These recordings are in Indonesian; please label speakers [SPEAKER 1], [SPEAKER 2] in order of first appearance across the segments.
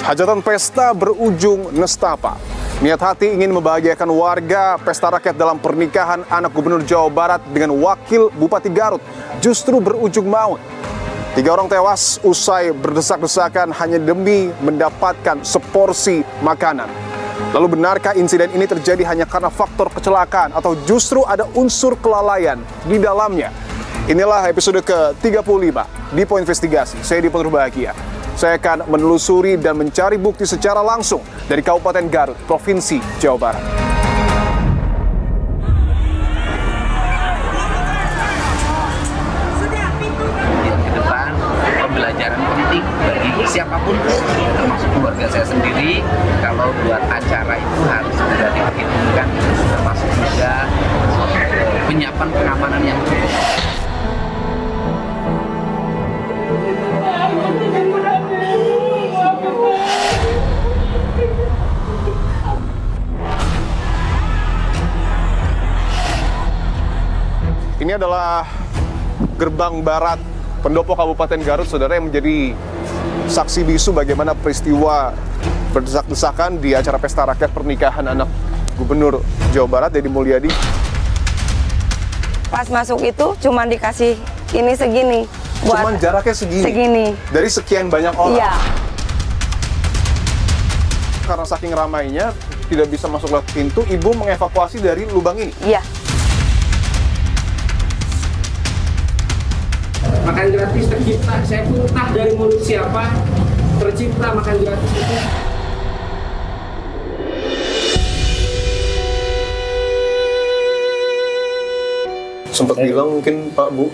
[SPEAKER 1] Hajatan pesta berujung nestapa. Niat hati ingin membahagiakan warga, pesta rakyat dalam pernikahan anak Gubernur Jawa Barat dengan Wakil Bupati Garut justru berujung maut. 3 orang tewas usai berdesak-desakan hanya demi mendapatkan seporsi makanan. Lalu benarkah insiden ini terjadi hanya karena faktor kecelakaan atau justru ada unsur kelalaian di dalamnya? Inilah episode ke-35 di Poin Investigasi. Saya Dipo Bahagia. Saya akan menelusuri dan mencari bukti secara langsung dari Kabupaten Garut, Provinsi Jawa Barat.
[SPEAKER 2] Ke depan, pembelajaran penting bagi siapapun, termasuk keluarga saya sendiri. Kalau buat acara itu harus sudah diperhitungkan, termasuk juga penyiapan pengamanan yang cukup.
[SPEAKER 1] Ini adalah gerbang barat pendopo Kabupaten Garut, saudara, yang menjadi saksi bisu bagaimana peristiwa berdesak-desakan di acara pesta rakyat pernikahan anak Gubernur Jawa Barat, Deddy Mulyadi.
[SPEAKER 3] Pas masuk itu cuma dikasih ini segini.
[SPEAKER 1] Cuman jaraknya segini. Dari sekian banyak orang.
[SPEAKER 3] Iya.
[SPEAKER 1] Karena saking ramainya tidak bisa masuk lewat pintu, ibu mengevakuasi dari lubang ini.
[SPEAKER 3] Iya.
[SPEAKER 4] Makan gratis tercipta, saya pun entah dari mulut siapa tercipta makan gratis itu.
[SPEAKER 1] Sempat bilang mungkin Pak Bu,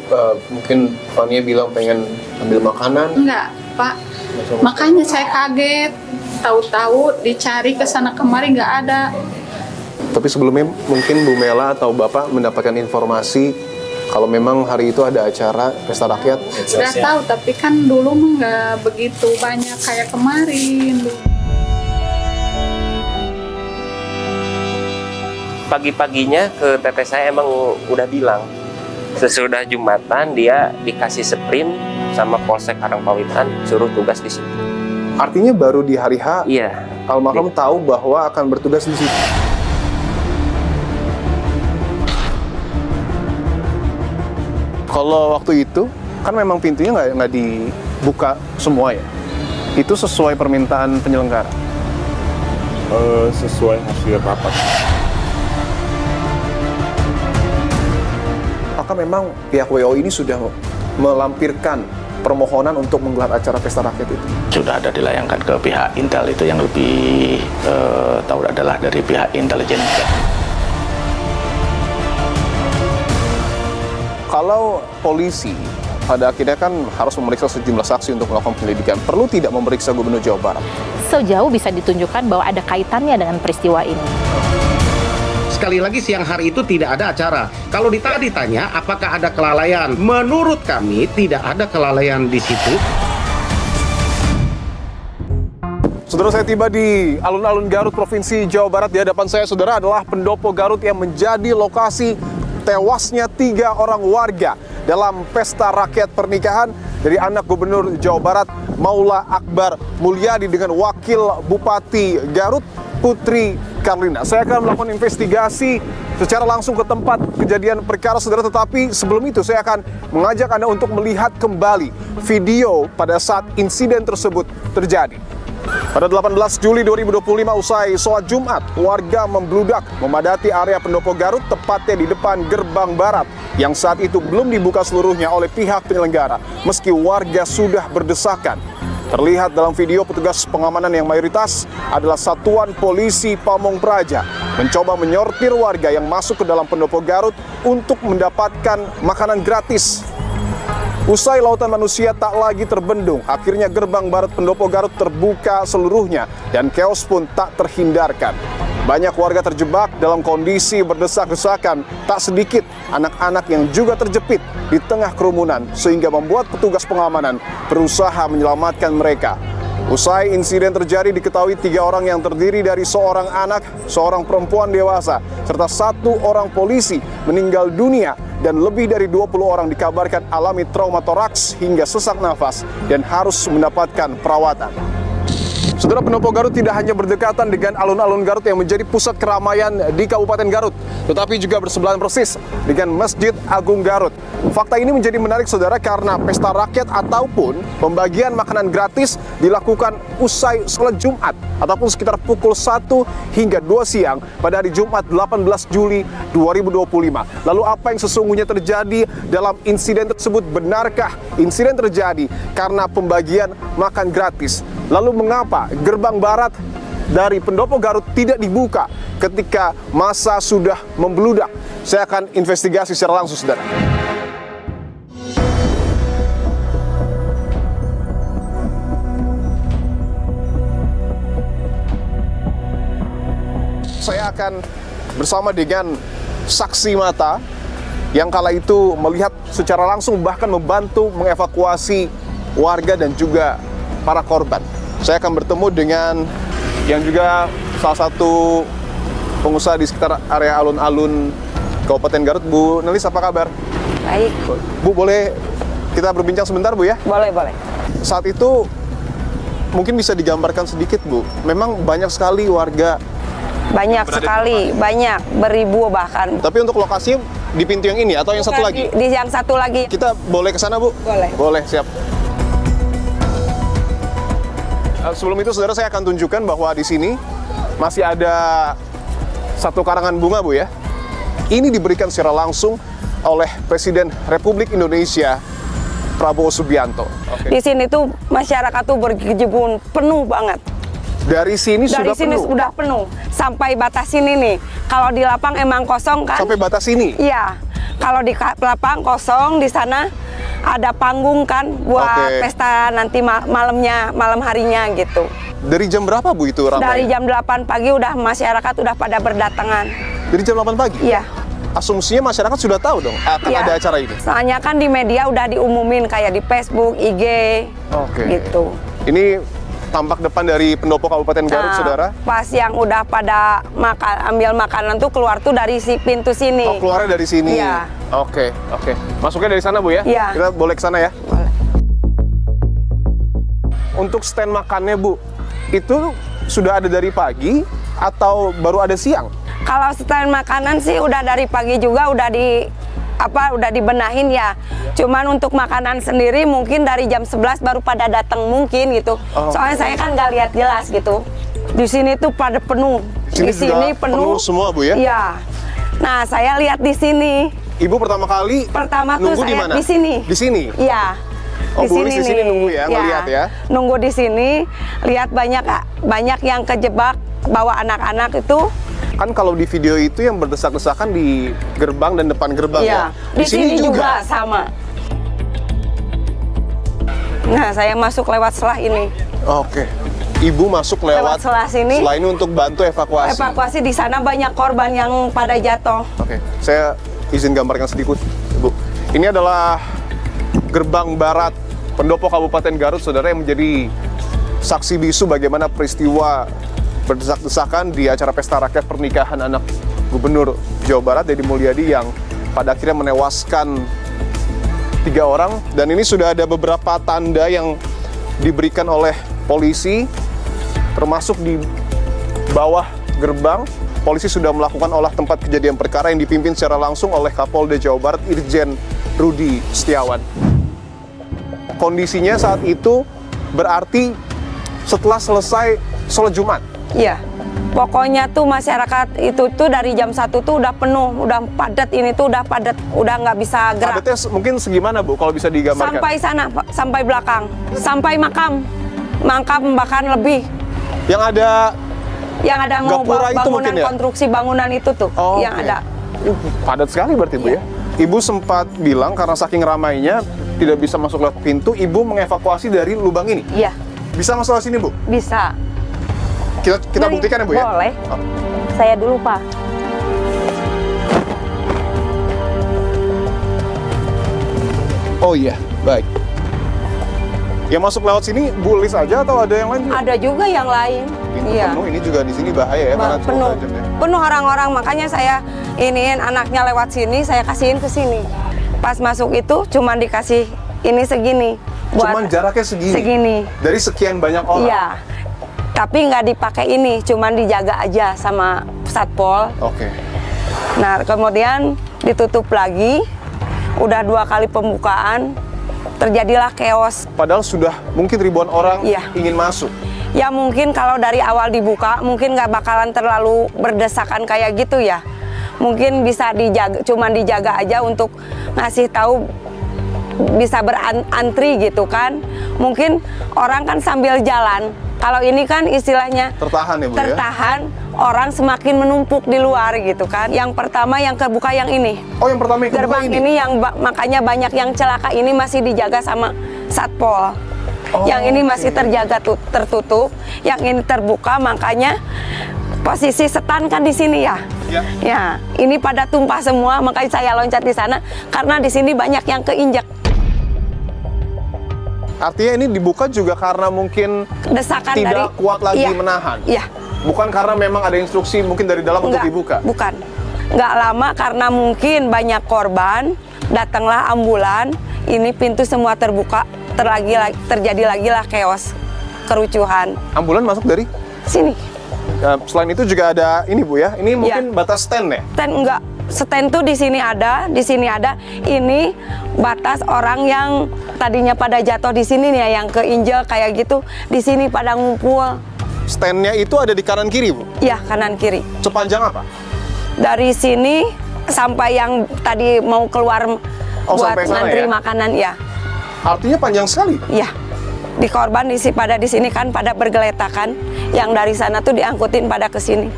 [SPEAKER 1] mungkin Fania bilang pengen ambil makanan.
[SPEAKER 5] Enggak, Pak. Makanya saya kaget. Tahu-tahu dicari ke sana kemari nggak ada.
[SPEAKER 1] Tapi sebelumnya mungkin Bu Mela atau Bapak mendapatkan informasi kalau memang hari itu ada acara pesta rakyat.
[SPEAKER 5] Sudah tahu, tapi kan dulu nggak begitu banyak kayak kemarin.
[SPEAKER 6] Pagi-paginya ke teteh saya emang udah bilang sesudah Jumatan dia dikasih sprint sama Polsek Karangpawitan suruh tugas di situ.
[SPEAKER 1] Artinya baru di hari H,
[SPEAKER 6] Iya.
[SPEAKER 1] almarhum tahu bahwa akan bertugas di situ. Kalau waktu itu kan memang pintunya nggak dibuka semua ya. Itu sesuai permintaan penyelenggara.
[SPEAKER 7] Sesuai hasil rapat.
[SPEAKER 1] Apakah memang pihak WO ini sudah melampirkan permohonan untuk menggelar acara pesta rakyat itu?
[SPEAKER 8] Sudah ada dilayangkan ke pihak Intel, itu yang lebih tahu adalah dari pihak intelijen.
[SPEAKER 1] Kalau polisi pada akhirnya kan harus memeriksa sejumlah saksi untuk melakukan penyelidikan, perlu tidak memeriksa Gubernur Jawa Barat?
[SPEAKER 9] Sejauh bisa ditunjukkan bahwa ada kaitannya dengan peristiwa ini.
[SPEAKER 10] Sekali lagi siang hari itu tidak ada acara. Kalau ditanya apakah ada kelalaian, menurut kami tidak ada kelalaian di situ.
[SPEAKER 1] Saudara, saya tiba di alun-alun Garut, Provinsi Jawa Barat. Di hadapan saya, saudara, adalah pendopo Garut yang menjadi lokasi tewasnya 3 orang warga dalam pesta rakyat pernikahan dari anak Gubernur Jawa Barat, Maula Akbar Mulyadi, dengan Wakil Bupati Garut, Putri Karlina. Saya akan melakukan investigasi secara langsung ke tempat kejadian perkara, saudara. Tetapi sebelum itu saya akan mengajak Anda untuk melihat kembali video pada saat insiden tersebut terjadi. Pada 18 Juli 2025, usai sholat Jumat, warga membludak memadati area pendopo Garut, tepatnya di depan gerbang barat yang saat itu belum dibuka seluruhnya oleh pihak penyelenggara, meski warga sudah berdesakan. Terlihat dalam video petugas pengamanan yang mayoritas adalah satuan polisi Pamong Praja mencoba menyortir warga yang masuk ke dalam pendopo Garut untuk mendapatkan makanan gratis. Usai lautan manusia tak lagi terbendung, akhirnya gerbang barat pendopo Garut terbuka seluruhnya dan chaos pun tak terhindarkan. Banyak warga terjebak dalam kondisi berdesak-desakan, tak sedikit anak-anak yang juga terjepit di tengah kerumunan sehingga membuat petugas pengamanan berusaha menyelamatkan mereka. Usai insiden terjadi, diketahui 3 orang yang terdiri dari seorang anak, seorang perempuan dewasa, serta 1 orang polisi meninggal dunia dan lebih dari 20 orang dikabarkan alami trauma toraks hingga sesak nafas dan harus mendapatkan perawatan. Saudara, pendopo Garut tidak hanya berdekatan dengan alun-alun Garut yang menjadi pusat keramaian di Kabupaten Garut, tetapi juga bersebelahan persis dengan Masjid Agung Garut. Fakta ini menjadi menarik, saudara, karena pesta rakyat ataupun pembagian makanan gratis dilakukan usai sholat Jumat ataupun sekitar pukul 1 hingga 2 siang pada hari Jumat 18 Juli 2025. Lalu apa yang sesungguhnya terjadi dalam insiden tersebut? Benarkah insiden terjadi karena pembagian makan gratis? Lalu mengapa gerbang barat dari pendopo Garut tidak dibuka ketika masa sudah membludak? Saya akan investigasi secara langsung, saudara. Saya akan bersama dengan saksi mata yang kala itu melihat secara langsung, bahkan membantu mengevakuasi warga dan juga para korban. Saya akan bertemu dengan yang juga salah satu pengusaha di sekitar area alun-alun Kabupaten Garut, Bu Nelis, apa kabar?
[SPEAKER 3] Baik.
[SPEAKER 1] Bu, boleh kita berbincang sebentar, Bu, ya?
[SPEAKER 3] Boleh, boleh.
[SPEAKER 1] Saat itu mungkin bisa digambarkan sedikit, Bu. Memang banyak sekali warga.
[SPEAKER 3] Banyak sekali, banyak, beribu bahkan.
[SPEAKER 1] Tapi untuk lokasi di pintu yang ini atau yang satu lagi?
[SPEAKER 3] Di yang satu lagi.
[SPEAKER 1] Kita boleh ke sana, Bu?
[SPEAKER 3] Boleh.
[SPEAKER 1] Boleh, siap. Sebelum itu, saudara, saya akan tunjukkan bahwa di sini masih ada satu karangan bunga, Bu, ya. Ini diberikan secara langsung oleh Presiden Republik Indonesia, Prabowo Subianto.
[SPEAKER 3] Di sini tuh masyarakat tuh berkecimpung penuh banget.
[SPEAKER 1] Dari sini sudah penuh? Dari sini
[SPEAKER 3] sudah penuh. Sampai batas sini nih. Kalau di lapang emang kosong kan?
[SPEAKER 1] Sampai batas sini?
[SPEAKER 3] Iya. Kalau di lapang kosong, di sana ada panggung kan buat pesta nanti malam harinya gitu.
[SPEAKER 1] Dari jam berapa, Bu, itu ramai?
[SPEAKER 3] Dari jam 8 pagi udah masyarakat udah pada berdatangan.
[SPEAKER 1] Dari jam 8 pagi?
[SPEAKER 3] Iya.
[SPEAKER 1] Asumsinya masyarakat sudah tahu dong akan ada acara ini?
[SPEAKER 3] Soalnya kan di media udah diumumin kayak di Facebook, IG, gitu.
[SPEAKER 1] Ini tampak depan dari pendopo Kabupaten Garut, saudara.
[SPEAKER 3] Pas yang udah pada ambil makanan tuh keluar tuh dari pintu sini.
[SPEAKER 1] Oh, keluarnya dari sini?
[SPEAKER 3] Iya.
[SPEAKER 1] Oke. Masuknya dari sana, Bu, ya?
[SPEAKER 3] Iya.
[SPEAKER 1] Kita boleh ke sana, ya?
[SPEAKER 3] Boleh.
[SPEAKER 1] Untuk stand makannya, Bu, itu sudah ada dari pagi atau baru ada siang?
[SPEAKER 3] Kalau stand makanan sih udah dari pagi juga, udah dibenahin ya. Cuman untuk makanan sendiri mungkin dari jam 11 baru pada datang mungkin gitu. Soalnya saya kan nggak lihat jelas gitu. Di sini tuh pada penuh. Di sini penuh
[SPEAKER 1] semua, Bu, ya?
[SPEAKER 3] Iya. Nah, saya lihat di sini.
[SPEAKER 1] Ibu pertama kali
[SPEAKER 3] nunggu
[SPEAKER 1] tuh saya
[SPEAKER 3] di sini.
[SPEAKER 1] Di sini?
[SPEAKER 3] Iya.
[SPEAKER 1] Oh, Bu Lis di sini nunggu ya, ngelihat ya?
[SPEAKER 3] Nunggu di sini, lihat banyak yang kejebak bawa anak-anak itu.
[SPEAKER 1] Kan kalau di video itu yang berdesak-desakan di gerbang dan depan gerbang, ya?
[SPEAKER 3] Di sini juga sama. Nah, saya masuk lewat selah ini.
[SPEAKER 1] Oke. Ibu masuk lewat
[SPEAKER 3] selah sini.
[SPEAKER 1] Setelah ini untuk bantu evakuasi.
[SPEAKER 3] Evakuasi di sana banyak korban yang pada jatuh.
[SPEAKER 1] Oke. Saya izin gambarkan sedikit, Bu. Ini adalah gerbang barat pendopo Kabupaten Garut, saudara, yang menjadi saksi bisu bagaimana peristiwa berdesak-desakan di acara pesta rakyat pernikahan anak Gubernur Jawa Barat, Deddy Mulyadi, yang pada akhirnya menewaskan 3 orang. Dan ini sudah ada beberapa tanda yang diberikan oleh polisi, termasuk di bawah gerbang. Polisi sudah melakukan olah tempat kejadian perkara yang dipimpin secara langsung oleh Kapolda Jawa Barat, Irjen Rudi Setiawan. Kondisinya saat itu berarti setelah selesai sholat Jumat.
[SPEAKER 3] Iya. Pokoknya tuh masyarakat itu tuh dari jam 1 tuh udah penuh, udah padat, ini tuh udah padat, udah nggak bisa gerak.
[SPEAKER 1] Padatnya mungkin segimana, Bu, kalau bisa digambarkan?
[SPEAKER 3] Sampai sana, Pak, sampai belakang, sampai makam bahkan lebih.
[SPEAKER 1] Yang ada
[SPEAKER 3] mau bangunan
[SPEAKER 1] ya?
[SPEAKER 3] Konstruksi bangunan itu tuh yang ada.
[SPEAKER 1] Padat sekali berarti, Bu, ya? Ibu sempat bilang karena saking ramainya tidak bisa masuk lewat pintu, Ibu mengevakuasi dari lubang ini?
[SPEAKER 3] Iya.
[SPEAKER 1] Bisa masuk ke sini, Bu?
[SPEAKER 3] Bisa.
[SPEAKER 1] Kita buktikan ya, Bu, ya?
[SPEAKER 3] Boleh. Saya dulu, Pak.
[SPEAKER 1] Oh iya, baik. Yang masuk lewat sini Bu Lis aja atau ada yang lain?
[SPEAKER 3] Ada juga yang lain.
[SPEAKER 1] Iya. Penuh, ini juga di sini bahaya ya, karena
[SPEAKER 3] penuh. Penuh orang-orang, makanya saya iniin anaknya lewat sini, saya kasihin ke sini. Pas masuk itu cuman dikasih ini segini.
[SPEAKER 1] Cuman jaraknya segini?
[SPEAKER 3] Segini.
[SPEAKER 1] Dari sekian banyak orang?
[SPEAKER 3] Iya. Tapi nggak dipakai ini, cuman dijaga aja sama Satpol.
[SPEAKER 1] Oke.
[SPEAKER 3] Nah, kemudian ditutup lagi. Udah 2 kali pembukaan, terjadilah chaos.
[SPEAKER 1] Padahal sudah mungkin ribuan orang ingin masuk.
[SPEAKER 3] Ya mungkin kalau dari awal dibuka, mungkin nggak bakalan terlalu berdesakan kayak gitu ya. Mungkin bisa dijaga, cuman dijaga aja untuk ngasih tahu bisa berantri gitu kan. Mungkin orang kan sambil jalan. Kalau ini kan istilahnya
[SPEAKER 1] tertahan ya Bu
[SPEAKER 3] tertahan, orang semakin menumpuk di luar gitu kan. Yang pertama yang kebuka yang ini.
[SPEAKER 1] Oh, yang pertama yang kebuka
[SPEAKER 3] gerbang ini yang makanya banyak yang celaka ini masih dijaga sama Satpol. Yang ini masih terjaga tertutup, yang ini terbuka, makanya posisi setan kan di sini ya. Ya, ini pada tumpah semua, makanya saya loncat di sana karena di sini banyak yang keinjak.
[SPEAKER 1] Artinya ini dibuka juga karena mungkin
[SPEAKER 3] desakan
[SPEAKER 1] tidak kuat lagi menahan.
[SPEAKER 3] Iya.
[SPEAKER 1] Bukan karena memang ada instruksi mungkin dari dalam untuk dibuka.
[SPEAKER 3] Bukan. Nggak lama karena mungkin banyak korban, datanglah ambulan, ini pintu semua terbuka, terjadi lagi lah chaos, kerucuhan.
[SPEAKER 1] Ambulan masuk dari
[SPEAKER 3] sini.
[SPEAKER 1] Selain itu juga ada ini Bu ya. Ini mungkin batas stand ya?
[SPEAKER 3] Stand enggak. Stand tuh di sini ada, di sini ada. Ini batas orang yang tadinya pada jatuh di sini nih ya, yang keinjek kayak gitu, di sini pada ngumpul.
[SPEAKER 1] Standnya itu ada di kanan kiri Bu?
[SPEAKER 3] Iya, kanan kiri.
[SPEAKER 1] Sepanjang apa?
[SPEAKER 3] Dari sini sampai yang tadi mau keluar buat ngantri makanan ya.
[SPEAKER 1] Artinya panjang sekali?
[SPEAKER 3] Iya. Di korban pada di sini kan pada bergeletakan, yang dari sana tuh diangkutin pada ke sini.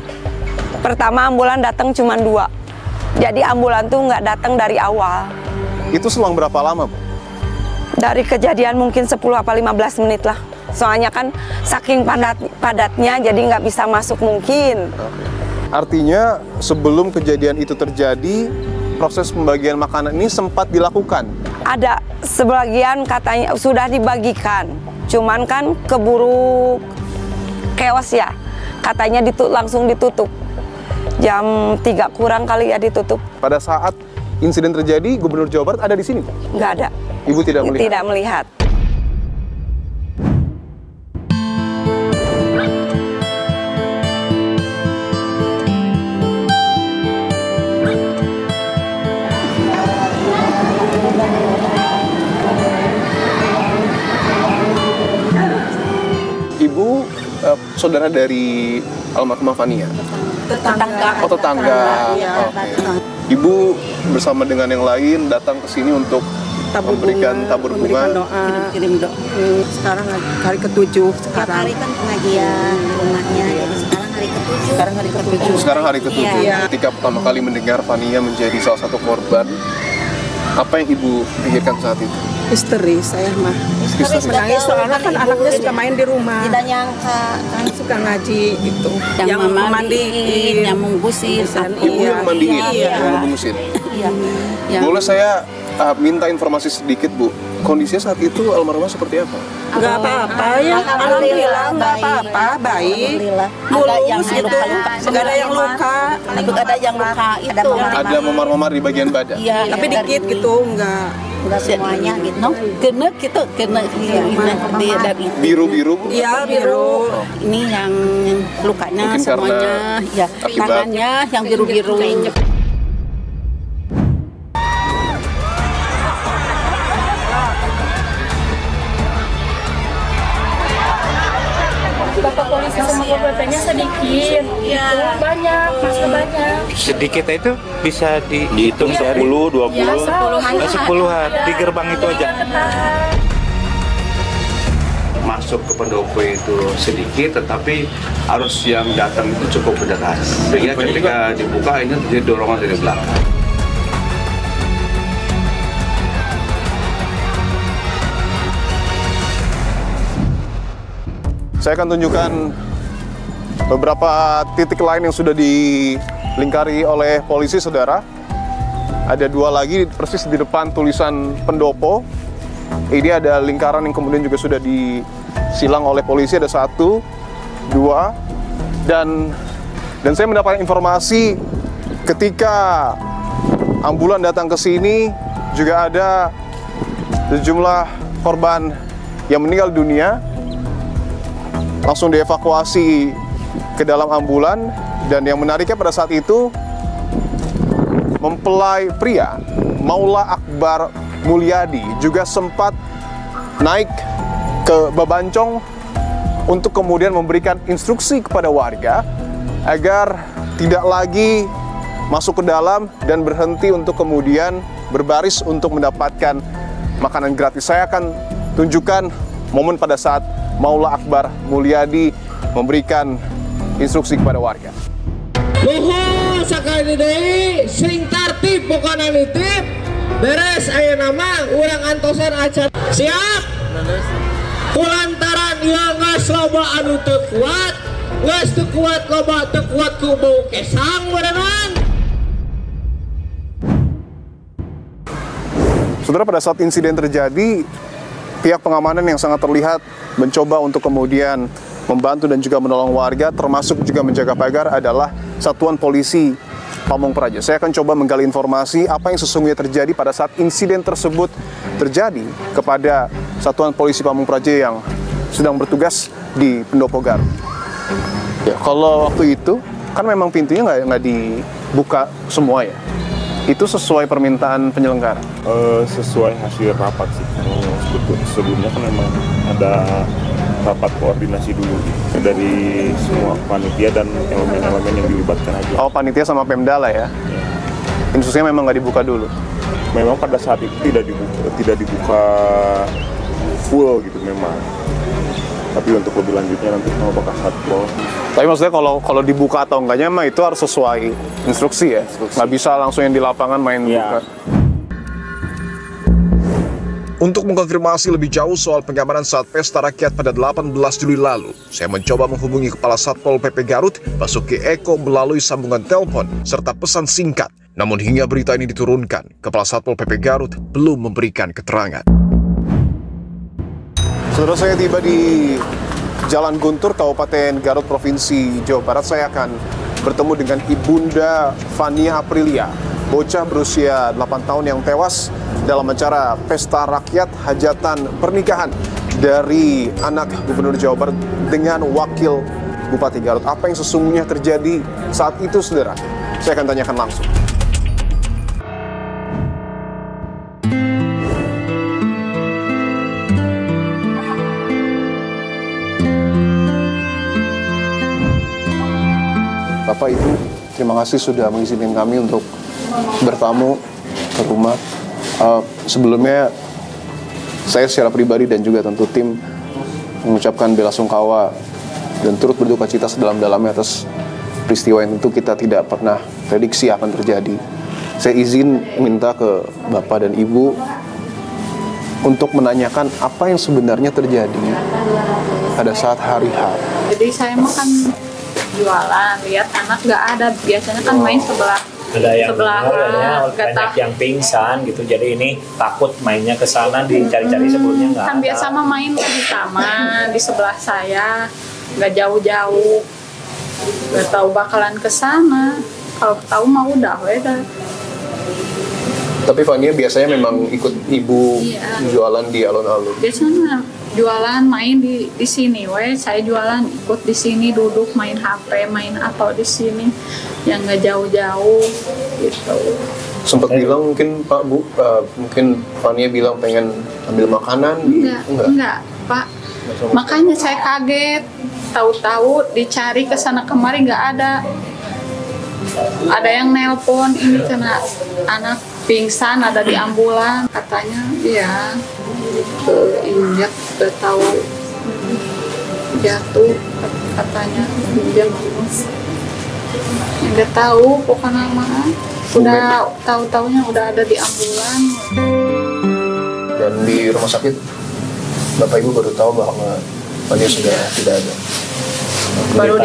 [SPEAKER 3] Pertama ambulan datang cuma 2. Jadi ambulan tuh nggak datang dari awal.
[SPEAKER 1] Itu selang berapa lama, Bu?
[SPEAKER 3] Dari kejadian mungkin 10 apa 15 menit lah. Soalnya kan saking padatnya jadi nggak bisa masuk mungkin.
[SPEAKER 1] Artinya sebelum kejadian itu terjadi, proses pembagian makanan ini sempat dilakukan?
[SPEAKER 3] Ada, sebagian katanya sudah dibagikan. Cuman kan keburu chaos ya. Katanya langsung ditutup. Jam 3 kurang kali ya ditutup.
[SPEAKER 1] Pada saat insiden terjadi, Gubernur Jawa Barat ada di sini?
[SPEAKER 3] Nggak ada.
[SPEAKER 1] Ibu tidak melihat?
[SPEAKER 3] Tidak melihat.
[SPEAKER 1] Ibu saudara dari almarhumah Fania?
[SPEAKER 7] Tetangga.
[SPEAKER 1] Oh, tetangga. Ibu bersama dengan yang lain datang ke sini untuk memberikan tabur bunga,
[SPEAKER 7] kirim doa. Sekarang hari ke-7 sekarang. Hari kan pengajian rumahnya, jadi sekarang hari ke-7.
[SPEAKER 1] Sekarang hari ke-7.
[SPEAKER 7] Iya.
[SPEAKER 1] Ketika pertama kali mendengar Fania menjadi salah satu korban, apa yang Ibu pikirkan saat itu?
[SPEAKER 7] Histeri saya mah. Menangis soalnya kan anaknya suka main di rumah.
[SPEAKER 11] Tidak nyangka
[SPEAKER 7] kan suka ngaji gitu.
[SPEAKER 11] Yang memandiin, yang mengusin.
[SPEAKER 1] Ibu yang mandiin, yang mengusin.
[SPEAKER 11] Iya.
[SPEAKER 1] Boleh saya minta informasi sedikit, Bu? Kondisinya saat itu almarhumah seperti apa?
[SPEAKER 7] Nggak apa-apa ya, alhamdulillah nggak apa-apa, baik. Mulus gitu, nggak ada yang luka.
[SPEAKER 11] Ada yang luka itu.
[SPEAKER 1] Ada memar-memar di bagian badan?
[SPEAKER 11] Iya.
[SPEAKER 7] Tapi dikit gitu, nggak
[SPEAKER 11] semuanya gitu. Kena gitu, kena dari
[SPEAKER 1] biru-biru?
[SPEAKER 7] Iya, biru.
[SPEAKER 11] Ini yang lukanya
[SPEAKER 1] mungkin
[SPEAKER 11] semuanya, ya tangannya yang biru-biru.
[SPEAKER 12] Bapak polisi sama KBP-nya sedikit, itu banyak, masih banyak.
[SPEAKER 13] Sedikit itu bisa dihitung 10, 20, 10-an di gerbang itu aja.
[SPEAKER 14] Masuk ke pendopo itu sedikit, tetapi arus yang datang itu cukup deras. Sehingga ketika dibuka ini terjadi dorongan dari belakang.
[SPEAKER 1] Saya akan tunjukkan beberapa titik lain yang sudah dilingkari oleh polisi, saudara. Ada 2 lagi persis di depan tulisan pendopo. Ini ada lingkaran yang kemudian juga sudah disilang oleh polisi. Ada 1, 2, dan saya mendapatkan informasi ketika ambulan datang ke sini juga ada sejumlah korban yang meninggal dunia. langsung dievakuasi ke dalam ambulan. Dan yang menariknya pada saat itu, mempelai pria Maula Akbar Mulyadi juga sempat naik ke Babancong untuk kemudian memberikan instruksi kepada warga agar tidak lagi masuk ke dalam dan berhenti untuk kemudian berbaris untuk mendapatkan makanan gratis. Saya akan tunjukkan momen pada saat Maula Akbar Mulyadi memberikan instruksi kepada warga.
[SPEAKER 15] Nuhun sakali deui sing tartib bukan nitip beres aya nama urang antosan acara siap kulantaran ieu geus loba anu teu kuat geus teu kuat loba teu kuat ku bau kesang berenang.
[SPEAKER 1] Saudara, pada saat insiden terjadi, pihak pengamanan yang sangat terlihat mencoba untuk kemudian membantu dan juga menolong warga, termasuk juga menjaga pagar, adalah Satuan Polisi Pamung Praja. Saya akan coba menggali informasi apa yang sesungguhnya terjadi pada saat insiden tersebut terjadi kepada Satuan Polisi Pamung Praja yang sedang bertugas di Pendopo Garut. Ya, kalau waktu itu kan memang pintunya nggak dibuka semua ya. Itu sesuai permintaan penyelenggara?
[SPEAKER 13] Sesuai hasil rapat sih. Sebelumnya kan memang ada rapat koordinasi dulu dari semua panitia dan elemen-elemen yang dilibatkan aja.
[SPEAKER 1] Oh, panitia sama Pemda lah ya? Instruksinya memang nggak dibuka dulu?
[SPEAKER 13] Memang pada saat itu tidak dibuka full gitu memang. Tapi untuk lebih lanjutnya nanti sama Bapak Satpol.
[SPEAKER 1] Tapi maksudnya kalau dibuka atau enggaknya mah itu harus sesuai instruksi ya? Nggak bisa langsung yang di lapangan main buka.
[SPEAKER 16] Untuk mengkonfirmasi lebih jauh soal pengamanan saat pesta rakyat pada 18 Juli lalu, saya mencoba menghubungi Kepala Satpol PP Garut, Basuki Eko, melalui sambungan telepon serta pesan singkat. Namun hingga berita ini diturunkan, Kepala Satpol PP Garut belum memberikan keterangan.
[SPEAKER 1] Saudara, saya tiba di Jalan Guntur, Kabupaten Garut, Provinsi Jawa Barat. Saya akan bertemu dengan Ibunda Fania Aprilia, bocah berusia 8 tahun yang tewas dalam acara pesta rakyat hajatan pernikahan dari anak Gubernur Jawa Barat dengan wakil Bupati Garut. Apa yang sesungguhnya terjadi saat itu, saudara? Saya akan tanyakan langsung. Bapak, Ibu, terima kasih sudah mengizinkan kami untuk bertamu ke rumah. Sebelumnya, saya secara pribadi dan juga tentu tim mengucapkan bela sungkawa dan turut berduka cita sedalam-dalamnya atas peristiwa yang tentu kita tidak pernah prediksi akan terjadi. Saya izin minta ke Bapak dan Ibu untuk menanyakan apa yang sebenarnya terjadi pada saat hari H.
[SPEAKER 5] Jadi saya makan jualan, lihat anak nggak ada, biasanya kan main sebelahan,
[SPEAKER 17] banyak yang pingsan gitu, jadi ini takut mainnya ke sana, dicari-cari sebelumnya nggak
[SPEAKER 5] kan
[SPEAKER 17] ada.
[SPEAKER 5] Biasa mah main di taman di sebelah saya, nggak jauh-jauh, nggak tahu bakalan ke sana, kalau tahu mah udah.
[SPEAKER 1] Tapi Fania biasanya memang ikut ibu jualan di alun-alun?
[SPEAKER 5] Biasanya jualan main di sini, saya jualan ikut di sini, duduk main HP, main apa di sini, yang nggak jauh-jauh gitu.
[SPEAKER 1] Sempat bilang mungkin Pak Bu, mungkin Fania bilang pengen ambil makanan?
[SPEAKER 5] Enggak Pak. Makanya saya kaget, tahu-tahu dicari ke sana kemari nggak ada. Ada yang nelpon ini karena anak pingsan ada di ambulan, katanya ya injak, tahu jatuh katanya injak, nggak tahu pokoknya mana, udah tahu-taunya udah ada di ambulan.
[SPEAKER 1] Dan di rumah sakit Bapak Ibu baru tahu bahwa Fania sudah tidak ada.
[SPEAKER 5] Baru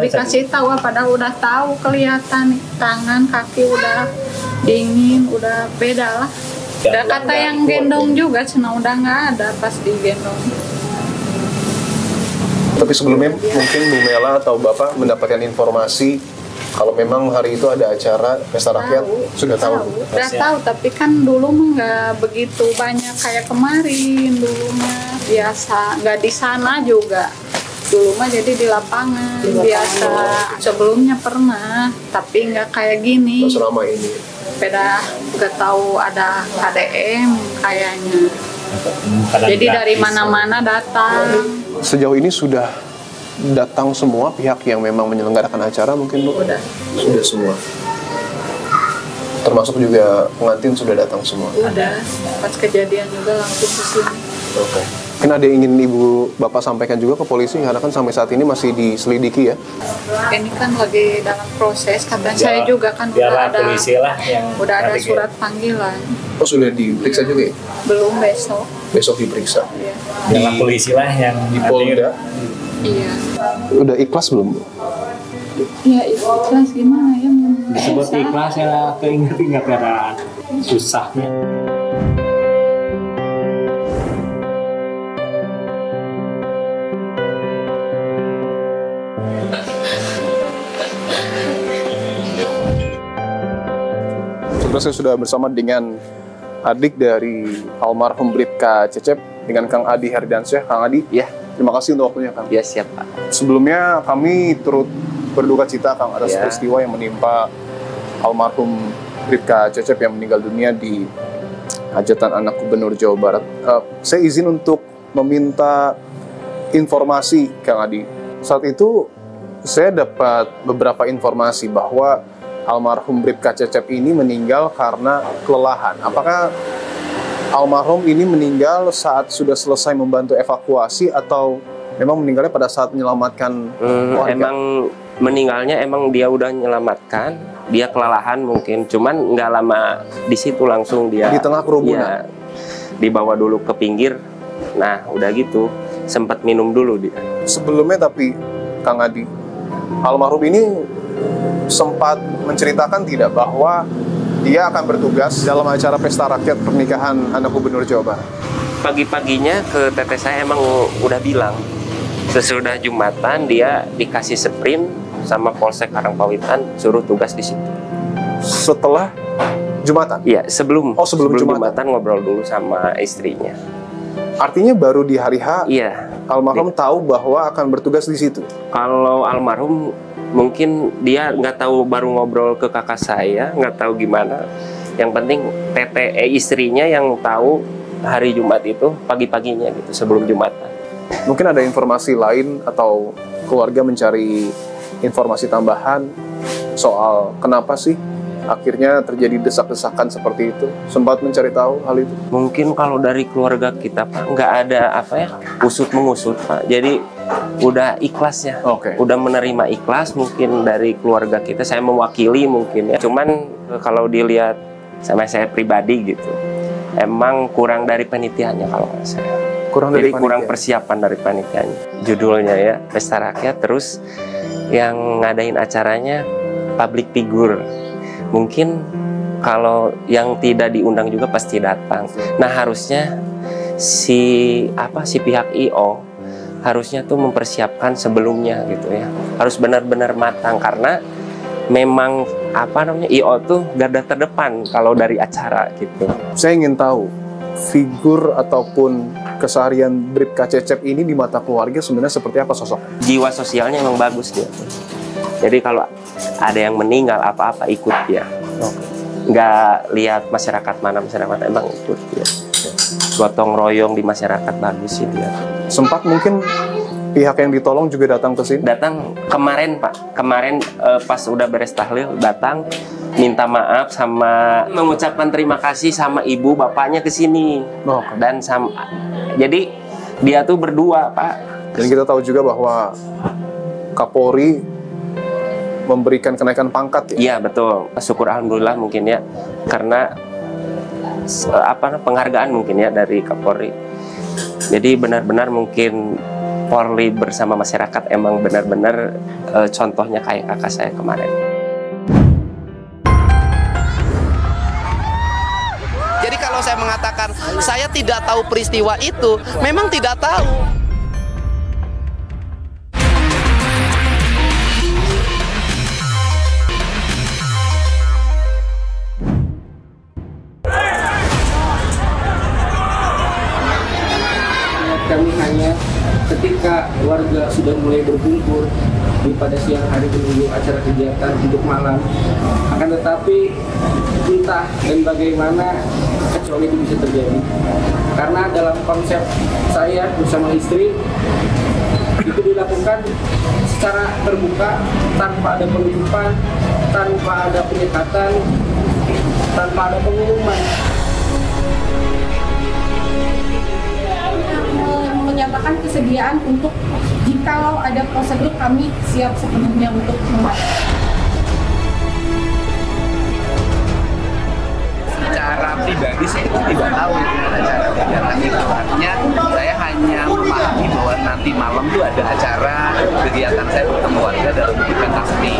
[SPEAKER 5] dikasih tahu, padahal udah tahu, kelihatan tangan kaki udah dingin, udah beda lah. Udah kata yang gendong juga, cina udah nggak ada pas digendong.
[SPEAKER 1] Tapi sebelumnya mungkin Bu Mela atau Bapak mendapatkan informasi Kalau memang hari itu ada acara pesta rakyat, sudah tahu?
[SPEAKER 5] Udah tahu, tapi kan dulu mah nggak begitu banyak kayak kemarin. Dulu mah biasa, nggak di sana juga. Dulu mah jadi di lapangan, biasa. Sebelumnya pernah, tapi nggak kayak gini.
[SPEAKER 1] Selama ini?
[SPEAKER 5] Beda, nggak tahu ada KDM kayaknya. Jadi dari mana-mana datang.
[SPEAKER 1] Sejauh ini sudah datang semua pihak yang memang menyelenggarakan acara mungkin Bu? Sudah semua. Termasuk juga pengantin sudah datang semua.
[SPEAKER 5] Udah, pas kejadian juga langsung ke sini.
[SPEAKER 1] Oke. Mungkin ada yang ingin Ibu Bapak sampaikan juga ke polisi karena kan sampai saat ini masih diselidiki ya.
[SPEAKER 5] Ini kan lagi dalam proses, kata saya juga kan udah ada
[SPEAKER 17] polisi lah yang
[SPEAKER 5] udah ada surat panggilan.
[SPEAKER 1] Oh sudah diperiksa juga ya?
[SPEAKER 5] Belum, besok.
[SPEAKER 1] Besok diperiksa.
[SPEAKER 5] Iya.
[SPEAKER 17] Jalan polisi lah yang
[SPEAKER 1] di Polda.
[SPEAKER 5] Iya.
[SPEAKER 1] Udah ikhlas belum?
[SPEAKER 5] Iya, ikhlas gimana ya?
[SPEAKER 17] Disebut ikhlas ya, keinget-inget ada susahnya.
[SPEAKER 1] Saya sudah bersama dengan adik dari almarhum Bribka Cecep, dengan Kang Adi Herdiansyah. Kang Adi,
[SPEAKER 6] ya,
[SPEAKER 1] terima kasih untuk waktunya, Kang.
[SPEAKER 6] Ya, siap, Pak.
[SPEAKER 1] Sebelumnya kami turut berduka cita, Kang, atas peristiwa yang menimpa almarhum Bribka Cecep yang meninggal dunia di hajatan anak Gubernur Jawa Barat. Saya izin untuk meminta informasi, Kang Adi. Saat itu saya dapat beberapa informasi bahwa almarhum Bribka Cecep ini meninggal karena kelelahan. Apakah almarhum ini meninggal saat sudah selesai membantu evakuasi atau memang meninggalnya pada saat menyelamatkan warga?
[SPEAKER 6] Emang meninggalnya emang dia udah menyelamatkan, dia kelelahan mungkin, cuman nggak lama di situ langsung dia
[SPEAKER 1] di tengah kerumunan.
[SPEAKER 6] Dibawa dulu ke pinggir. Nah, udah gitu sempat minum dulu dia.
[SPEAKER 1] Sebelumnya tapi Kang Adi, almarhum ini sempat menceritakan tidak bahwa dia akan bertugas dalam acara pesta rakyat pernikahan anak Gubernur Jawa Barat?
[SPEAKER 6] Pagi-paginya ke teteh saya emang udah bilang, sesudah Jumatan dia dikasih sprint sama Polsek Karangpawitan suruh tugas di situ.
[SPEAKER 1] Setelah Jumatan?
[SPEAKER 6] Iya, sebelum
[SPEAKER 1] Jumatan
[SPEAKER 6] ngobrol dulu sama istrinya.
[SPEAKER 1] Artinya baru di hari H,
[SPEAKER 6] iya,
[SPEAKER 1] almarhum tahu bahwa akan bertugas di situ?
[SPEAKER 6] Kalau almarhum mungkin dia nggak tahu, baru ngobrol ke kakak saya, nggak tahu gimana. Yang penting istrinya yang tahu hari Jumat itu pagi-paginya gitu, sebelum Jumatan.
[SPEAKER 1] Mungkin ada informasi lain atau keluarga mencari informasi tambahan soal kenapa sih akhirnya terjadi desak-desakan seperti itu? Sempat mencari tahu hal itu?
[SPEAKER 6] Mungkin kalau dari keluarga kita, Pak, nggak ada usut-mengusut, Pak. Jadi udah ikhlas ya, udah menerima ikhlas mungkin dari keluarga kita. Saya mewakili mungkin ya. Cuman kalau dilihat sama saya pribadi gitu, emang kurang dari panitianya kalau nggak saya. Jadi kurang persiapan dari panitianya. Judulnya ya Pesta Rakyat, terus yang ngadain acaranya public figure. Mungkin kalau yang tidak diundang juga pasti datang. Nah, harusnya si pihak IO harusnya tuh mempersiapkan sebelumnya gitu ya. Harus benar-benar matang karena memang IO tuh garda terdepan kalau dari acara gitu.
[SPEAKER 1] Saya ingin tahu figur ataupun keseharian Bribka Cecep ini di mata keluarga sebenarnya seperti apa sosok?
[SPEAKER 6] Jiwa sosialnya emang bagus dia. Jadi kalau ada yang meninggal apa-apa ikut dia. Nggak lihat masyarakat mana masyarakat, emang ikut dia. Gotong royong di masyarakat bagus sih dia.
[SPEAKER 1] Sempat mungkin pihak yang ditolong juga datang ke sini?
[SPEAKER 6] Datang kemarin, Pak. Kemarin pas udah beres tahlil datang minta maaf sama mengucapkan terima kasih sama ibu bapaknya ke sini. Dan jadi dia tuh berdua, Pak.
[SPEAKER 1] Dan kita tahu juga bahwa Kapolri memberikan kenaikan pangkat ya?
[SPEAKER 6] Iya, betul. Syukur alhamdulillah mungkin ya. Karena penghargaan mungkin ya dari Kapolri. Jadi benar-benar mungkin Polri bersama masyarakat emang benar-benar contohnya kayak kakak saya kemarin.
[SPEAKER 18] Jadi kalau saya mengatakan saya tidak tahu peristiwa itu, memang tidak tahu.
[SPEAKER 4] ramai berkumpul pada siang hari menunggu acara kegiatan untuk malam. Akan tetapi entah dan bagaimana kecuali itu bisa terjadi. Karena dalam konsep saya bersama istri itu dilakukan secara terbuka, tanpa ada penutupan, tanpa ada penyekatan, tanpa ada pengumuman.
[SPEAKER 12] Menyatakan kesediaan untuk jikalau ada prosedur kami siap sepenuhnya untuk membantu.
[SPEAKER 2] Secara pribadi saya itu tidak tahu acara kegiatan itu. Artinya saya hanya memahami bahwa nanti malam itu ada acara kegiatan saya bertemu warga dalam bentuk pentas seni.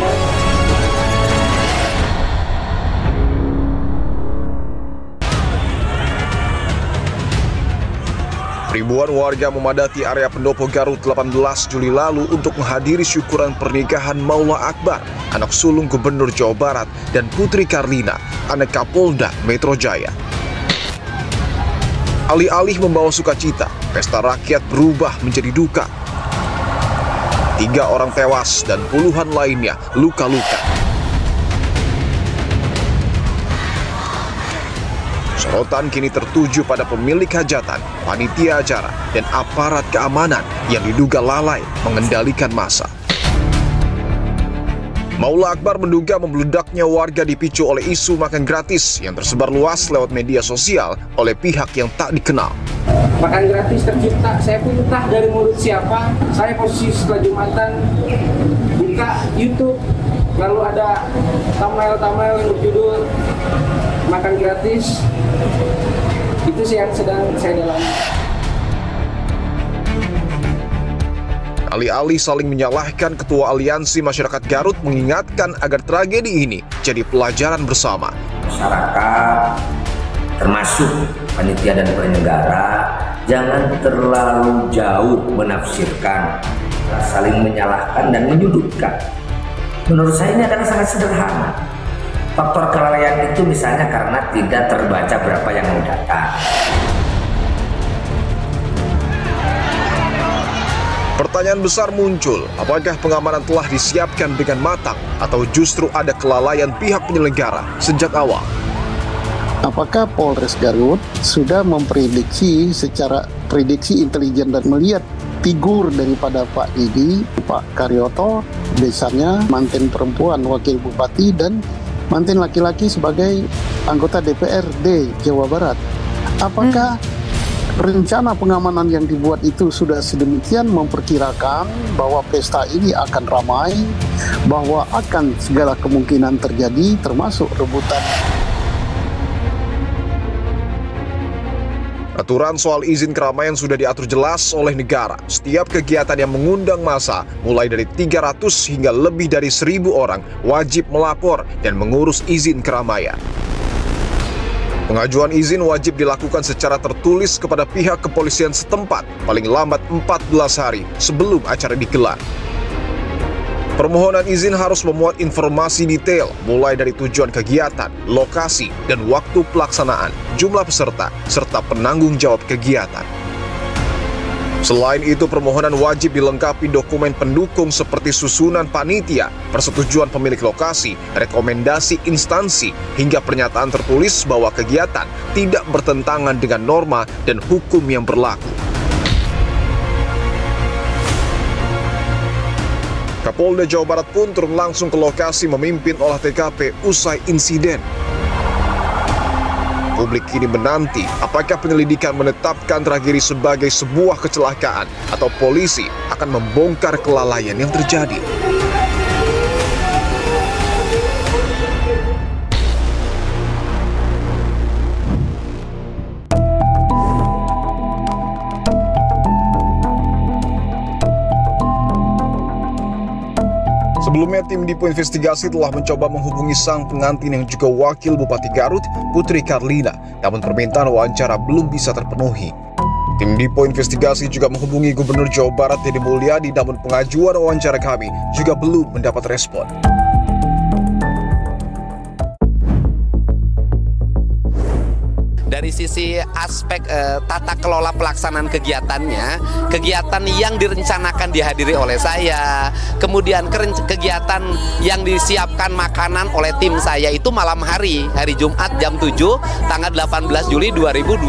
[SPEAKER 16] Ribuan warga memadati area pendopo Garut 18 Juli lalu untuk menghadiri syukuran pernikahan Maula Akbar, anak sulung Gubernur Jawa Barat, dan Putri Karlina, anak Kapolda Metro Jaya. Alih-alih membawa sukacita, pesta rakyat berubah menjadi duka. 3 orang tewas dan puluhan lainnya luka-luka. Sorotan kini tertuju pada pemilik hajatan, panitia acara, dan aparat keamanan yang diduga lalai mengendalikan massa. Maula Akbar menduga membeludaknya warga dipicu oleh isu makan gratis yang tersebar luas lewat media sosial oleh pihak yang tak dikenal.
[SPEAKER 4] Makan gratis tercipta, saya pun entah dari mulut siapa. Saya posisi setelah Jumatan buka YouTube, lalu ada thumbnail yang berjudul makan gratis. Itu sih yang sedang saya dalami.
[SPEAKER 16] Alih-alih saling menyalahkan, Ketua Aliansi Masyarakat Garut mengingatkan agar tragedi ini jadi pelajaran bersama.
[SPEAKER 19] Masyarakat, termasuk panitia dan penyelenggara, jangan terlalu jauh menafsirkan, saling menyalahkan dan menyudutkan. Menurut saya ini adalah sangat sederhana. Faktor kelalaian itu misalnya karena tidak terbaca berapa yang mau datang.
[SPEAKER 16] Pertanyaan besar muncul, apakah pengamanan telah disiapkan dengan matang atau justru ada kelalaian pihak penyelenggara sejak awal?
[SPEAKER 20] Apakah Polres Garut sudah memprediksi secara prediksi intelijen dan melihat figur daripada Pak Didi, Pak Karyoto, desanya mantan perempuan wakil bupati dan mantan laki-laki sebagai anggota DPRD Jawa Barat. Apakah rencana pengamanan yang dibuat itu sudah sedemikian memperkirakan bahwa pesta ini akan ramai, bahwa akan segala kemungkinan terjadi termasuk rebutan?
[SPEAKER 16] Aturan soal izin keramaian sudah diatur jelas oleh negara. Setiap kegiatan yang mengundang massa, mulai dari 300 hingga lebih dari 1.000 orang, wajib melapor dan mengurus izin keramaian. Pengajuan izin wajib dilakukan secara tertulis kepada pihak kepolisian setempat, paling lambat 14 hari sebelum acara digelar. Permohonan izin harus memuat informasi detail, mulai dari tujuan kegiatan, lokasi, dan waktu pelaksanaan, jumlah peserta, serta penanggung jawab kegiatan. Selain itu, permohonan wajib dilengkapi dokumen pendukung seperti susunan panitia, persetujuan pemilik lokasi, rekomendasi instansi, hingga pernyataan tertulis bahwa kegiatan tidak bertentangan dengan norma dan hukum yang berlaku. Kapolda Jawa Barat pun turun langsung ke lokasi memimpin olah TKP usai insiden. Publik kini menanti apakah penyelidikan menetapkan tragedi sebagai sebuah kecelakaan atau polisi akan membongkar kelalaian yang terjadi. Sebelumnya, tim Dipo Investigasi telah mencoba menghubungi sang pengantin yang juga wakil Bupati Garut, Putri Karlina, namun permintaan wawancara belum bisa terpenuhi. Tim Dipo Investigasi juga menghubungi Gubernur Jawa Barat Deddy Mulyadi, namun pengajuan wawancara kami juga belum mendapat respon.
[SPEAKER 18] dari sisi aspek tata kelola pelaksanaan kegiatannya, kegiatan yang direncanakan dihadiri oleh saya, kemudian kegiatan yang disiapkan makanan oleh tim saya itu malam hari Jumat jam 7 tanggal 18 Juli 2025.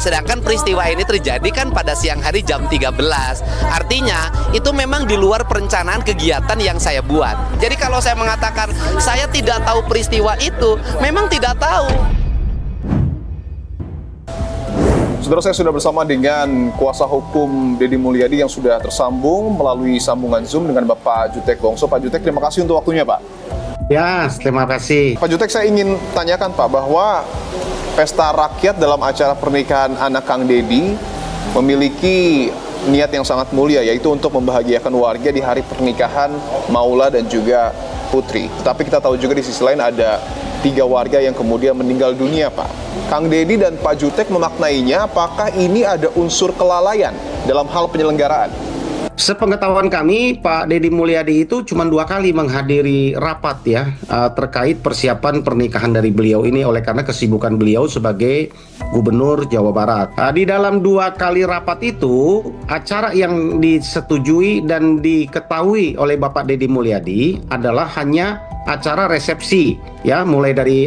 [SPEAKER 18] Sedangkan peristiwa ini terjadi kan pada siang hari jam 13. Artinya itu memang di luar perencanaan kegiatan yang saya buat. Jadi kalau saya mengatakan saya tidak tahu peristiwa itu, memang tidak tahu.
[SPEAKER 1] Saudara, saya sudah bersama dengan kuasa hukum Deddy Mulyadi yang sudah tersambung melalui sambungan Zoom dengan Bapak Jutek Gongso. Pak Jutek, terima kasih untuk waktunya, Pak.
[SPEAKER 10] Ya, terima kasih.
[SPEAKER 1] Pak Jutek, saya ingin tanyakan, Pak, bahwa pesta rakyat dalam acara pernikahan anak Kang Deddy memiliki niat yang sangat mulia, yaitu untuk membahagiakan warga di hari pernikahan Maula dan juga Putri. Tetapi kita tahu juga di sisi lain ada 3 warga yang kemudian meninggal dunia, Pak. Kang Deddy dan Pak Jutek memaknainya, apakah ini ada unsur kelalaian dalam hal penyelenggaraan?
[SPEAKER 10] Sepengetahuan kami, Pak Deddy Mulyadi itu cuma 2 kali menghadiri rapat ya terkait persiapan pernikahan dari beliau ini oleh karena kesibukan beliau sebagai Gubernur Jawa Barat. Di dalam 2 kali rapat itu, acara yang disetujui dan diketahui oleh Bapak Deddy Mulyadi adalah hanya acara resepsi ya, mulai dari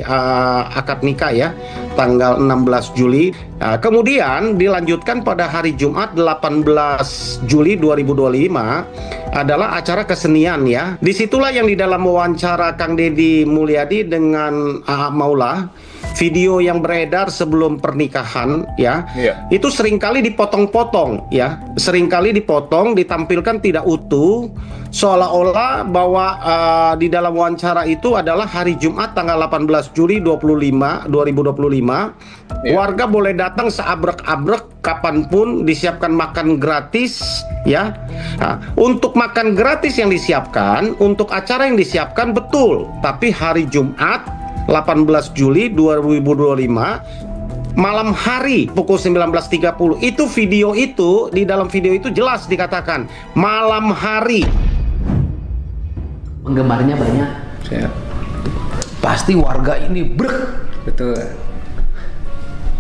[SPEAKER 10] akad nikah ya tanggal 16 Juli. Kemudian dilanjutkan pada hari Jumat 18 Juli 2025 adalah acara kesenian ya. Disitulah yang di dalam wawancara Kang Deddy Mulyadi dengan Maula, video yang beredar sebelum pernikahan ya, itu seringkali dipotong-potong ya, seringkali dipotong, ditampilkan tidak utuh, seolah-olah bahwa di dalam wawancara itu adalah hari Jumat tanggal 18 Juli 2025, warga boleh datang seabrek-abrek kapanpun, disiapkan makan gratis ya. Nah, untuk makan gratis yang disiapkan, untuk acara yang disiapkan betul, tapi hari Jumat 18 Juli 2025 malam hari pukul 19.30 itu video itu, di dalam video itu jelas dikatakan malam hari.
[SPEAKER 2] Penggemarnya banyak. Pasti warga ini brek.
[SPEAKER 21] Betul.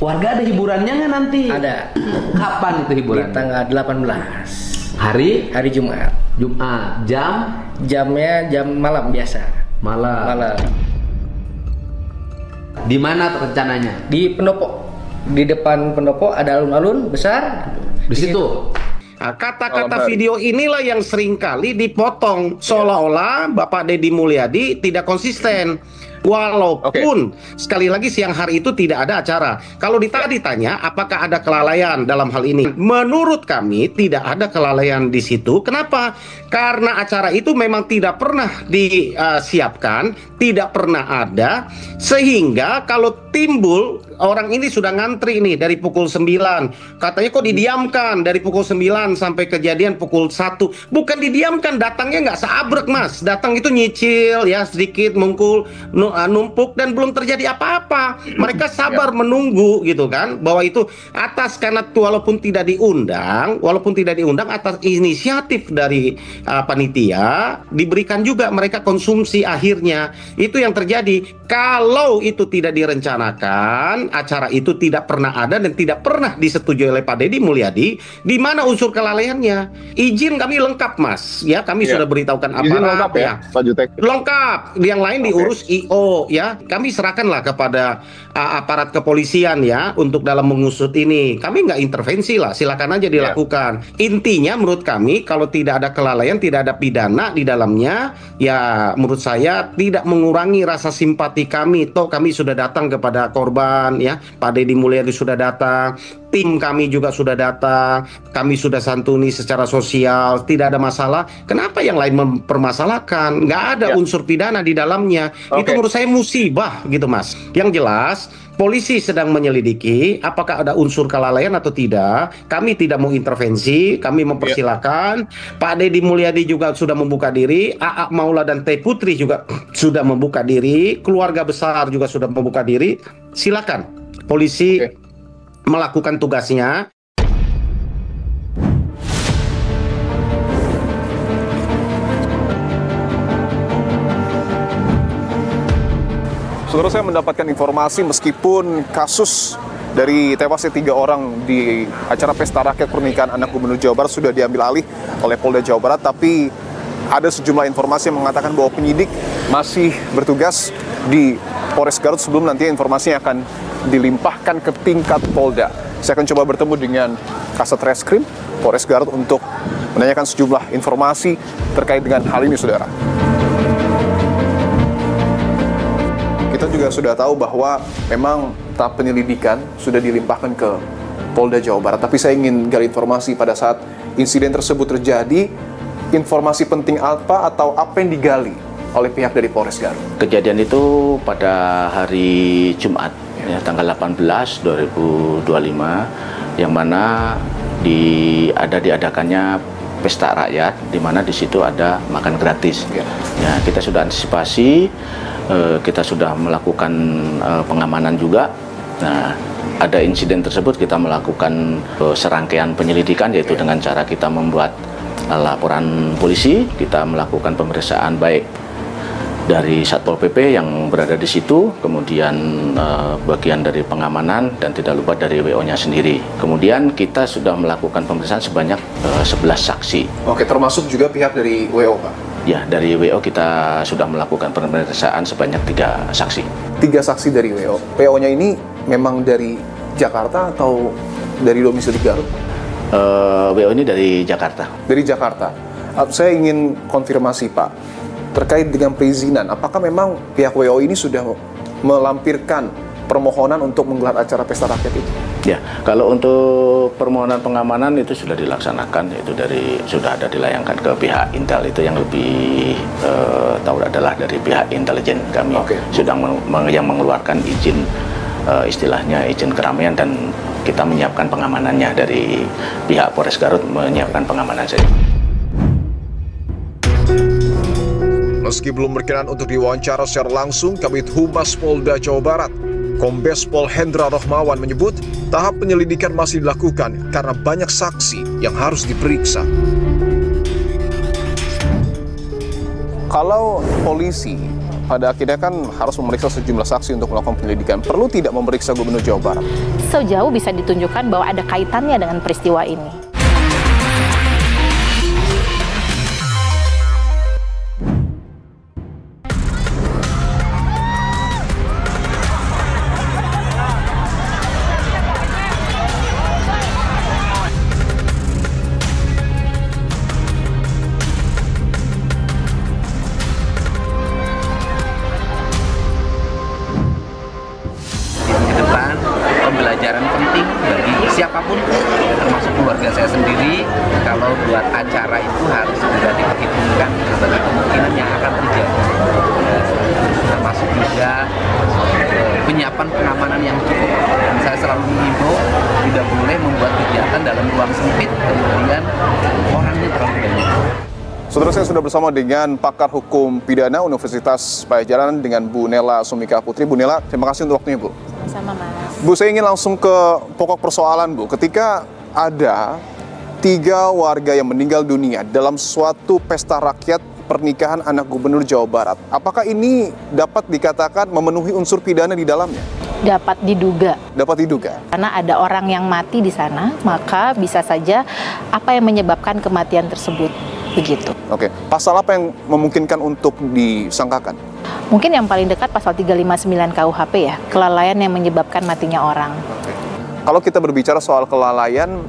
[SPEAKER 2] Warga ada hiburannya nggak nanti?
[SPEAKER 21] Ada.
[SPEAKER 2] Kapan itu hiburan?
[SPEAKER 21] Di tanggal 18.
[SPEAKER 2] Hari
[SPEAKER 21] Jumat.
[SPEAKER 2] Jumat.
[SPEAKER 21] Jamnya jam malam biasa. Malam.
[SPEAKER 2] Di mana rencananya?
[SPEAKER 21] Di pendopo. Di depan pendopo ada alun-alun besar.
[SPEAKER 2] Di situ.
[SPEAKER 10] Kata-kata video inilah yang seringkali dipotong seolah-olah Bapak Deddy Mulyadi tidak konsisten. Walaupun sekali lagi siang hari itu tidak ada acara. Kalau ditanya apakah ada kelalaian dalam hal ini, menurut kami tidak ada kelalaian di situ. Kenapa? Karena acara itu memang tidak pernah disiapkan, tidak pernah ada, sehingga kalau timbul orang ini sudah ngantri nih dari pukul 9, katanya kok didiamkan dari pukul 9 sampai kejadian pukul 1. Bukan didiamkan, datangnya nggak seabrek Mas, datang itu nyicil ya, sedikit mengkul, numpuk, dan belum terjadi apa-apa. Mereka sabar menunggu gitu kan, bahwa itu atas karena walaupun tidak diundang atas inisiatif dari panitia, diberikan juga mereka konsumsi akhirnya. Itu yang terjadi. Kalau itu tidak direncanakan, acara itu tidak pernah ada dan tidak pernah disetujui oleh Pak Deddy Mulyadi, di mana unsur kelalaiannya? Izin kami lengkap Mas ya, kami sudah beritahukan aparat ya,
[SPEAKER 1] Pak Jutek.
[SPEAKER 10] Lengkap, yang lain diurus IO ya. Kami serahkanlah kepada aparat kepolisian ya untuk dalam mengusut ini. Kami nggak intervensi lah, silakan aja dilakukan. Intinya menurut kami kalau tidak ada kelalaian, tidak ada pidana di dalamnya, ya menurut saya tidak mengurangi rasa simpati kami. Toh kami sudah datang kepada korban ya, Pak Deddy Mulyadi sudah datang, tim kami juga sudah datang, kami sudah santuni secara sosial, tidak ada masalah. Kenapa yang lain mempermasalahkan? Nggak ada unsur pidana di dalamnya. Itu menurut saya musibah gitu Mas. Yang jelas polisi sedang menyelidiki apakah ada unsur kelalaian atau tidak. Kami tidak mau intervensi, kami mempersilahkan. Pak Deddy Mulyadi juga sudah membuka diri, AA Maula dan Teh Putri juga sudah membuka diri, keluarga besar juga sudah membuka diri. Silakan polisi melakukan tugasnya.
[SPEAKER 1] Saudara, saya mendapatkan informasi meskipun kasus dari tewasnya 3 orang di acara pesta rakyat pernikahan anak Gubernur Jawa Barat sudah diambil alih oleh Polda Jawa Barat, tapi ada sejumlah informasi yang mengatakan bahwa penyidik masih bertugas di Polres Garut sebelum nanti informasinya akan dilimpahkan ke tingkat Polda. Saya akan coba bertemu dengan Kasat Reskrim Polres Garut untuk menanyakan sejumlah informasi terkait dengan hal ini, saudara. Kita juga sudah tahu bahwa memang tahap penyelidikan sudah dilimpahkan ke Polda Jawa Barat. Tapi saya ingin gali informasi pada saat insiden tersebut terjadi, informasi penting apa atau apa yang digali oleh pihak dari Polres Garut?
[SPEAKER 8] Kejadian itu pada hari Jumat, ya, tanggal 18 2025, yang mana diadakannya pesta rakyat, di mana di situ ada makan gratis. Ya, kita sudah antisipasi. Kita sudah melakukan pengamanan juga. Nah, ada insiden tersebut kita melakukan serangkaian penyelidikan, yaitu dengan cara kita membuat laporan polisi, kita melakukan pemeriksaan baik dari Satpol PP yang berada di situ, kemudian bagian dari pengamanan, dan tidak lupa dari WO-nya sendiri. Kemudian kita sudah melakukan pemeriksaan sebanyak 11 saksi.
[SPEAKER 1] Oke, termasuk juga pihak dari WO, Pak?
[SPEAKER 8] Ya, dari WO kita sudah melakukan pemeriksaan sebanyak 3 saksi.
[SPEAKER 1] 3 saksi dari WO. WO-nya ini memang dari Jakarta atau dari domisili Garut?
[SPEAKER 8] WO ini dari Jakarta.
[SPEAKER 1] Dari Jakarta. Saya ingin konfirmasi, Pak, terkait dengan perizinan. Apakah memang pihak WO ini sudah melampirkan permohonan untuk menggelar acara pesta rakyat itu?
[SPEAKER 8] Ya, kalau untuk permohonan pengamanan itu sudah dilaksanakan, itu sudah ada dilayangkan ke pihak Intel, itu yang lebih tahu adalah dari pihak intelijen kami. Sudah yang mengeluarkan izin, istilahnya izin keramaian, dan kita menyiapkan pengamanannya dari pihak Polres Garut, menyiapkan pengamanan saja.
[SPEAKER 16] Meski belum berkenan untuk diwawancara secara langsung, Kabid Humas Polda Jawa Barat, Kombes Pol Hendra Rohmawan menyebut tahap penyelidikan masih dilakukan karena banyak saksi yang harus diperiksa.
[SPEAKER 1] Kalau polisi pada akhirnya kan harus memeriksa sejumlah saksi untuk melakukan penyelidikan, perlu tidak memeriksa Gubernur Jawa Barat?
[SPEAKER 9] Sejauh bisa ditunjukkan bahwa ada kaitannya dengan peristiwa ini.
[SPEAKER 2] Pembelajaran penting bagi siapapun, termasuk keluarga saya sendiri, kalau buat acara itu harus segera diperhitungkan berbagai kemungkinan yang akan terjadi, termasuk juga penyiapan pengamanan yang cukup. Dan saya selalu mengimbau tidak boleh membuat kegiatan dalam ruang sempit, kemudian orangnya terlalu banyak.
[SPEAKER 1] Saudara, saya sudah bersama dengan pakar hukum pidana Universitas Padjadjaran dengan Bu Nela Sumika Putri. Bu Nela, terima kasih untuk waktunya, Bu.
[SPEAKER 9] Sama, Mas.
[SPEAKER 1] Bu, saya ingin langsung ke pokok persoalan, Bu. Ketika ada 3 warga yang meninggal dunia dalam suatu pesta rakyat pernikahan anak Gubernur Jawa Barat, apakah ini dapat dikatakan memenuhi unsur pidana di dalamnya?
[SPEAKER 9] Dapat diduga.
[SPEAKER 1] Dapat diduga.
[SPEAKER 9] Karena ada orang yang mati di sana, maka bisa saja apa yang menyebabkan kematian tersebut. Begitu.
[SPEAKER 1] Oke, pasal apa yang memungkinkan untuk disangkakan?
[SPEAKER 9] Mungkin yang paling dekat pasal 359 KUHP ya, kelalaian yang menyebabkan matinya orang.
[SPEAKER 1] Kalau kita berbicara soal kelalaian,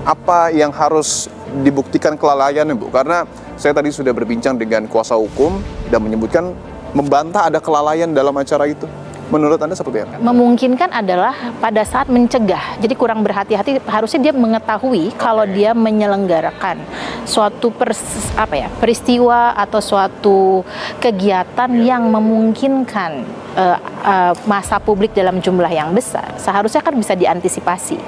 [SPEAKER 1] apa yang harus dibuktikan kelalaiannya, Bu? Karena saya tadi sudah berbincang dengan kuasa hukum dan menyebutkan membantah ada kelalaian dalam acara itu. Menurut Anda seperti apa?
[SPEAKER 9] Memungkinkan adalah pada saat mencegah. Jadi kurang berhati-hati, harusnya dia mengetahui kalau dia menyelenggarakan suatu peristiwa atau suatu kegiatan yang memungkinkan massa publik dalam jumlah yang besar. Seharusnya kan bisa diantisipasi.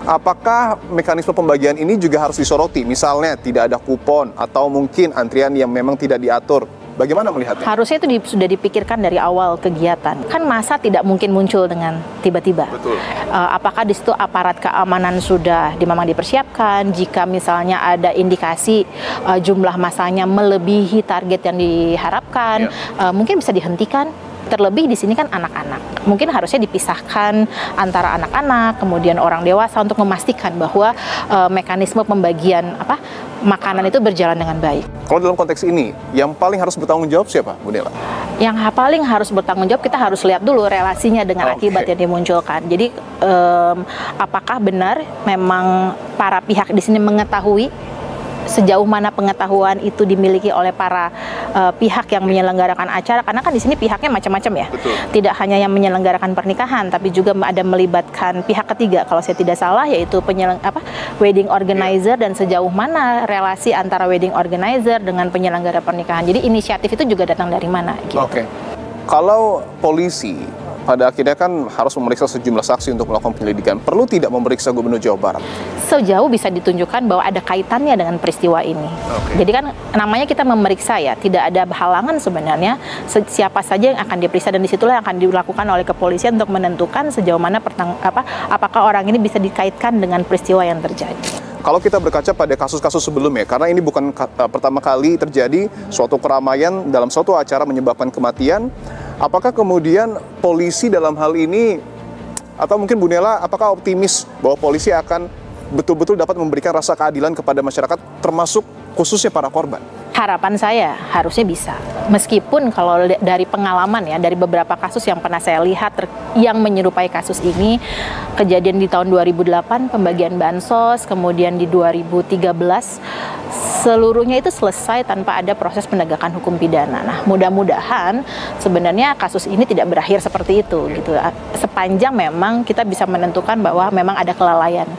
[SPEAKER 1] Apakah mekanisme pembagian ini juga harus disoroti? Misalnya tidak ada kupon atau mungkin antrian yang memang tidak diatur. Bagaimana melihatnya?
[SPEAKER 9] Harusnya itu sudah dipikirkan dari awal kegiatan. Kan massa tidak mungkin muncul dengan tiba-tiba.
[SPEAKER 1] Betul.
[SPEAKER 9] Apakah di situ aparat keamanan sudah memang dipersiapkan? Jika misalnya ada indikasi jumlah massanya melebihi target yang diharapkan, mungkin bisa dihentikan. Terlebih di sini kan anak-anak. Mungkin harusnya dipisahkan antara anak-anak, kemudian orang dewasa untuk memastikan bahwa mekanisme pembagian makanan itu berjalan dengan baik.
[SPEAKER 1] Kalau dalam konteks ini, yang paling harus bertanggung jawab siapa, Bu Nela?
[SPEAKER 9] Yang paling harus bertanggung jawab, kita harus lihat dulu relasinya dengan akibat yang dimunculkan. Jadi apakah benar memang para pihak di sini mengetahui sejauh mana pengetahuan itu dimiliki oleh para pihak yang menyelenggarakan acara, karena kan di sini pihaknya macam-macam ya. Betul. Tidak hanya yang menyelenggarakan pernikahan, tapi juga ada melibatkan pihak ketiga kalau saya tidak salah, yaitu wedding organizer, dan sejauh mana relasi antara wedding organizer dengan penyelenggara pernikahan. Jadi inisiatif itu juga datang dari mana gitu.
[SPEAKER 1] Oke. Kalau polisi pada akhirnya kan harus memeriksa sejumlah saksi untuk melakukan penyelidikan, perlu tidak memeriksa Gubernur Jawa Barat?
[SPEAKER 9] Sejauh bisa ditunjukkan bahwa ada kaitannya dengan peristiwa ini. Jadi kan namanya kita memeriksa ya, tidak ada halangan sebenarnya siapa saja yang akan diperiksa, dan disitulah yang akan dilakukan oleh kepolisian untuk menentukan sejauh mana apakah orang ini bisa dikaitkan dengan peristiwa yang terjadi.
[SPEAKER 1] Kalau kita berkaca pada kasus-kasus sebelumnya, karena ini bukan pertama kali terjadi suatu keramaian dalam suatu acara menyebabkan kematian, apakah kemudian polisi dalam hal ini, atau mungkin Bu Nela, apakah optimis bahwa polisi akan betul-betul dapat memberikan rasa keadilan kepada masyarakat, termasuk khususnya para korban?
[SPEAKER 9] Harapan saya harusnya bisa. Meskipun kalau dari pengalaman ya, dari beberapa kasus yang pernah saya lihat yang menyerupai kasus ini, kejadian di tahun 2008 pembagian bansos, kemudian di 2013 seluruhnya itu selesai tanpa ada proses penegakan hukum pidana. Nah, mudah-mudahan sebenarnya kasus ini tidak berakhir seperti itu gitu. Sepanjang memang kita bisa menentukan bahwa memang ada kelalaian.